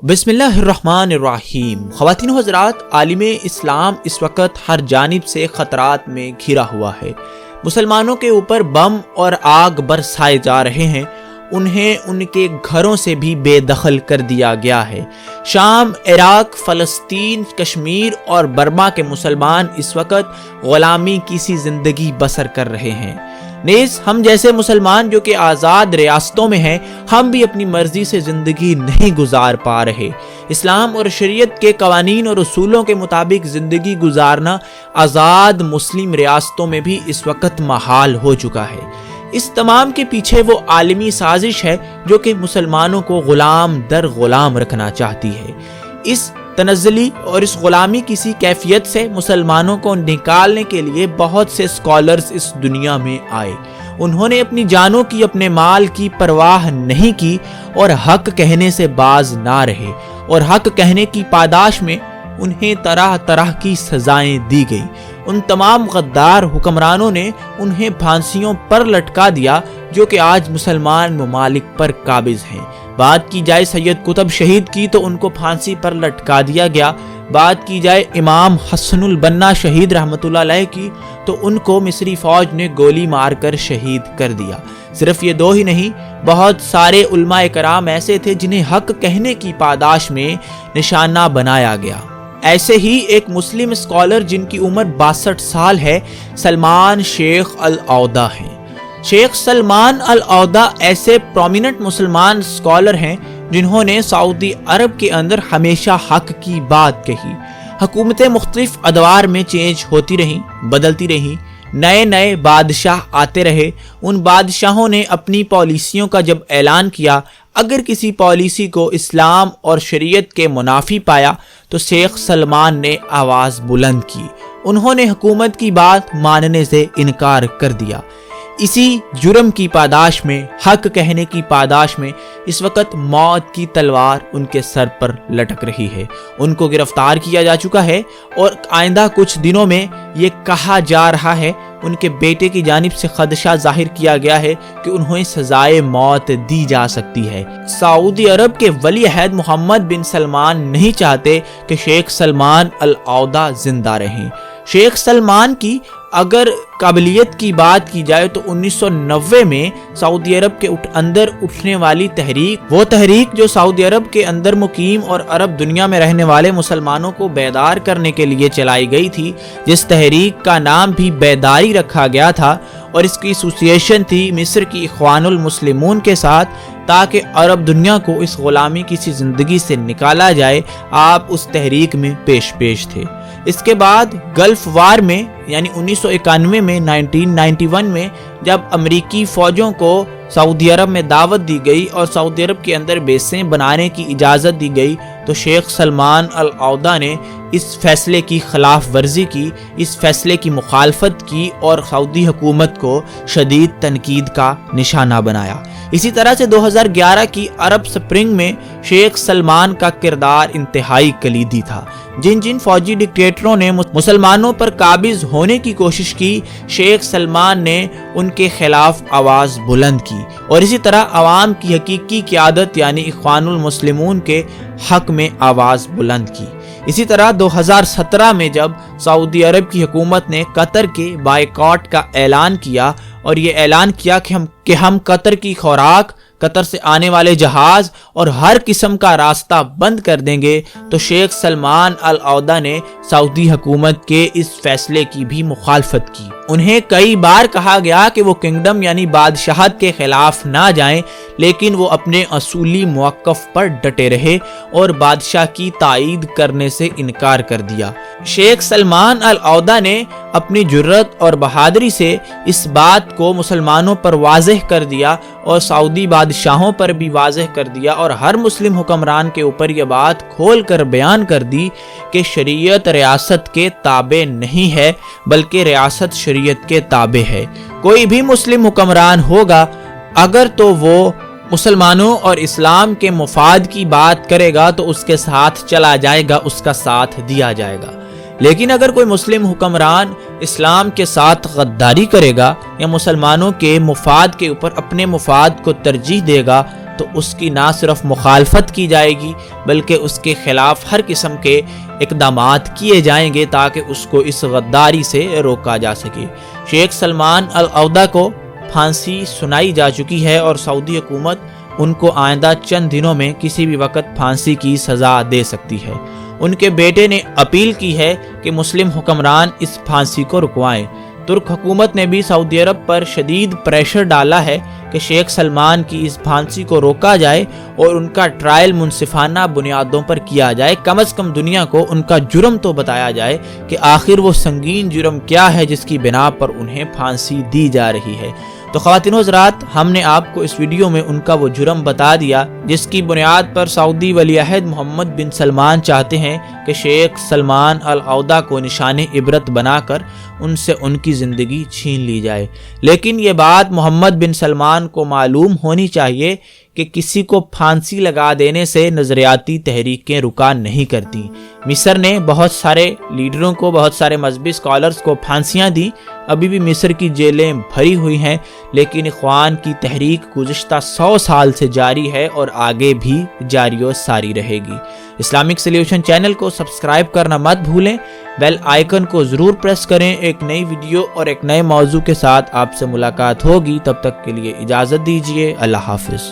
बिस्मिल्लाहिर्रहमानिर्रहीम। ख़वातीन व हज़रात, आलिम इस्लाम इस वक्त हर जानिब से ख़तरात में घिरा हुआ है। मुसलमानों के ऊपर बम और आग बरसाए जा रहे हैं। उन्हें उनके घरों से भी बेदखल कर दिया गया है। शाम, इराक, फ़लस्तीन, कश्मीर और बर्मा के मुसलमान इस वक्त ग़ुलामी की सी ज़िंदगी बसर कर रहे हैं। नेज़ हम जैसे मुसलमान जो कि आज़ाद रियासतों में हैं, हम भी अपनी मर्ज़ी से ज़िंदगी नहीं गुजार पा रहे। इस्लाम और शरीयत के कवानीन और उसूलों के मुताबिक ज़िंदगी गुजारना आज़ाद मुस्लिम रियासतों में भी इस वक्त महाल हो चुका है। इस तमाम के पीछे वो आलमी साजिश है जो कि मुसलमानों को ग़ुलाम दर ग़ुलाम रखना चाहती है। इस तनज़्ज़ुली और इस ग़ुलामी की सी कैफियत से मुसलमानों को निकालने के लिए बहुत से स्कॉलर्स इस दुनिया में आए। उन्होंने अपनी जानों की, अपने माल की परवाह नहीं की और हक कहने से बाज ना रहे, और हक कहने की पादाश में उन्हें तरह तरह की सजाएं दी गई। उन तमाम गद्दार हुक्मरानों ने उन्हें फांसियों पर लटका दिया जो कि आज मुसलमान ममालिक पर काबिज हैं। बात की जाए सैयद कुतुब शहीद की तो उनको फांसी पर लटका दिया गया। बात की जाए इमाम हसनुल बन्ना शहीद रहमतुल्लाह अलैह की तो उनको मिस्री फौज ने गोली मारकर शहीद कर दिया। सिर्फ ये दो ही नहीं, बहुत सारे उलमाए कराम ऐसे थे जिन्हें हक कहने की पादाश में निशाना बनाया गया। ऐसे ही एक मुस्लिम स्कॉलर जिनकी उम्र 62 साल है, सलमान शेख अल-औदा हैं। शेख सलमान अल-औदा ऐसे प्रोमिनेंट मुसलमान स्कॉलर हैं जिन्होंने सऊदी अरब के अंदर हमेशा हक की बात कही। हुकूमतें मुख्तलिफ अदवार में चेंज होती रहीं, बदलती रहीं, नए नए बादशाह आते रहे। उन बादशाहों ने अपनी पॉलिसियों का जब ऐलान किया, अगर किसी पॉलिसी को इस्लाम और शरीयत के मुनाफी पाया तो शेख सलमान ने आवाज़ बुलंद की। उन्होंने हुकूमत की बात मानने से इनकार कर दिया। इसी जुर्म की पादाश में, हक कहने की पादाश में इस वक्त मौत की तलवार उनके सर पर लटक रही है। उनको गिरफ्तार किया जा चुका है और आइंदा कुछ दिनों में ये कहा जा रहा है, उनके बेटे की जानिब से खदशा जाहिर किया गया है कि उन्हें सजाए मौत दी जा सकती है। सऊदी अरब के वली अहद मोहम्मद बिन सलमान नहीं चाहते कि शेख सलमान अल-औदा जिंदा रहें। शेख सलमान की अगर काबिलियत की बात की जाए तो 1990 में सऊदी अरब के अंदर उठने वाली तहरीक, वो तहरीक जो सऊदी अरब के अंदर मुकीम और अरब दुनिया में रहने वाले मुसलमानों को बेदार करने के लिए चलाई गई थी, जिस तहरीक का नाम भी बेदारी रखा गया था और इसकी एसोसिएशन थी मिस्र की इख्वानुल मुस्लिमून के साथ, ताकि अरब दुनिया को इस ग़ुलामी की सी ज़िंदगी से निकाला जाए। आप उस तहरीक में पेश थे। इसके बाद गल्फ वार में यानी 1991 में 1991 में जब अमरीकी फ़ौजों को सऊदी अरब में दावत दी गई और सऊदी अरब के अंदर बेसें बनाने की इजाज़त दी गई तो शेख सलमान अल-औदा ने इस फैसले की खिलाफ वर्जी की, इस फैसले की मुखालफत की और सऊदी हुकूमत को शदीद तनकीद का निशाना बनाया। इसी तरह से 2011 की अरब स्प्रिंग में शेख सलमान का किरदार इंतहाई कलीदी था। जिन जिन फौजी डिक्टेटरों ने मुसलमानों पर काबिज होने की कोशिश की, शेख सलमान ने उनके खिलाफ आवाज़ बुलंद की और इसी तरह अवाम की हकीकी क़यादत यानी इख्वानुल मुस्लिमून के हक में आवाज़ बुलंद की। इसी तरह 2017 में जब सऊदी अरब की हुकूमत ने कतर के बायकॉट का ऐलान किया और ये ऐलान किया कि हम कतर की खुराक, कतर से आने वाले जहाज और हर किस्म का रास्ता बंद कर देंगे, तो शेख सलमान अल-औदा ने सऊदी हुकूमत के इस फैसले की भी मुखालफत की। उन्हें कई बार कहा गया कि वो किंगडम यानी बादशाहत के खिलाफ ना जाएं, लेकिन वो अपने असूली मौक़िफ़ पर डटे रहे और बादशाह की ताईद करने से इनकार कर दिया। शेख सलमान अल-औदा ने अपनी जुर्रत और बहादुरी से इस बात को मुसलमानों पर वाज़ेह कर दिया और सऊदी बादशाहों पर भी वाज़ेह कर दिया और हर मुस्लिम हुक्मरान के ऊपर यह बात खोल कर बयान कर दी कि शरीयत रियासत के ताबे नहीं है, बल्कि रियासत शरीयत के ताबे है। कोई भी मुस्लिम हुक्मरान होगा अगर तो वो मुसलमानों और इस्लाम के मुफाद की बात करेगा तो उसके साथ चला जाएगा, उसका साथ दिया जाएगा। लेकिन अगर कोई मुस्लिम हुक्मरान इस्लाम के साथ गद्दारी करेगा या मुसलमानों के मुफाद के ऊपर अपने मुफाद को तरजीह देगा تو اس کی نہ صرف مخالفت کی جائے گی بلکہ اس کے خلاف ہر قسم کے اقدامات کیے جائیں گے تاکہ اس کو اس غداری سے روکا جا سکے۔ شیخ سلمان العودہ کو پھانسی سنائی جا چکی ہے اور سعودی حکومت ان کو آئندہ چند دنوں میں کسی بھی وقت پھانسی کی سزا دے سکتی ہے۔ ان کے بیٹے نے اپیل کی ہے کہ مسلم حکمران اس پھانسی کو رکوائیں۔ ترک حکومت نے بھی سعودی عرب پر شدید پریشر ڈالا ہے کہ شیخ سلمان کی اس پھانسی کو روکا جائے اور ان کا ٹرائل منصفانہ بنیادوں پر کیا جائے۔ کم از کم دنیا کو ان کا جرم تو بتایا جائے کہ آخر وہ سنگین جرم کیا ہے جس کی بنا پر انہیں پھانسی دی جا رہی ہے۔ تو خواتین و حضرات، ہم نے آپ کو اس ویڈیو میں ان کا وہ جرم بتا دیا جس کی بنیاد پر سعودی ولی عہد محمد بن سلمان چاہتے ہیں کہ شیخ سلمان العودہ کو نشان عبرت بنا کر ان سے ان کی زندگی چھین لی جائے۔ لیکن یہ بات محمد بن سلمان کو معلوم ہونی چاہیے کہ کسی کو پھانسی لگا دینے سے نظریاتی تحریکیں رکا نہیں کرتی۔ مصر نے بہت سارے لیڈروں کو، بہت سارے مذہبی اسکالرز کو پھانسیاں دی، ابھی بھی مصر کی جیلیں بھری ہوئی ہیں، لیکن اخوان کی تحریک گزشتہ 100 سال سے جاری ہے اور آگے بھی جاری و ساری رہے گی۔ اسلامک سلیوشن چینل کو سبسکرائب کرنا مت بھولیں، بیل آئیکن کو ضرور پریس کریں۔ ایک نئی ویڈیو اور ایک نئے موضوع کے ساتھ آپ سے ملاقات ہوگی، تب تک کے لیے اجازت دیجیے۔ اللہ حافظ۔